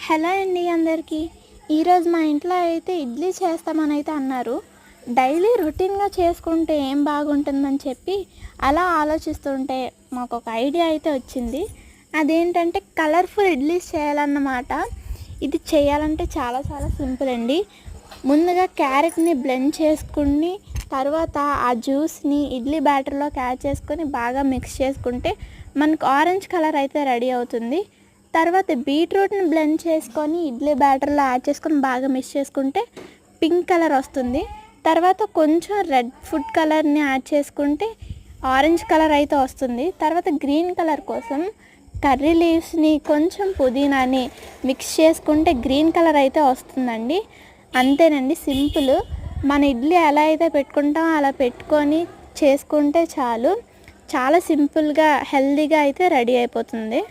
Hello అండి అందరికీ. ఈరోజు మా ఇంట్లో అయితే ఇడ్లీ చేస్తామని అయితే అన్నారు. డైలీ రొటీన్గా చేసుకుంటే ఏం బాగుంటుందని చెప్పి అలా ఆలోచిస్తుంటే మాకు ఒక ఐడియా అయితే వచ్చింది. అదేంటంటే కలర్ఫుల్ ఇడ్లీస్ చేయాలన్నమాట. ఇది చేయాలంటే చాలా చాలా సింపుల్ అండి. ముందుగా క్యారెట్ని బ్లెండ్ చేసుకుని తర్వాత ఆ జ్యూస్ని ఇడ్లీ బ్యాటర్లోకి యాడ్ చేసుకొని బాగా మిక్స్ చేసుకుంటే మనకు ఆరెంజ్ కలర్ అయితే రెడీ అవుతుంది. తర్వాత బీట్రూట్ని బ్లెండ్ చేసుకొని ఇడ్లీ బ్యాటర్లో యాడ్ చేసుకొని బాగా మిక్స్ చేసుకుంటే పింక్ కలర్ వస్తుంది. తర్వాత కొంచెం రెడ్ ఫుడ్ కలర్ని యాడ్ చేసుకుంటే ఆరెంజ్ కలర్ అయితే వస్తుంది. తర్వాత గ్రీన్ కలర్ కోసం కర్రీ లీవ్స్ని కొంచెం పుదీనాని మిక్స్ చేసుకుంటే గ్రీన్ కలర్ అయితే వస్తుందండి. అంతేనండి, సింపుల్. మన ఇడ్లీ ఎలా అయితే పెట్టుకుంటామో అలా పెట్టుకొని చేసుకుంటే చాలు. చాలా సింపుల్గా హెల్తీగా అయితే రెడీ అయిపోతుంది.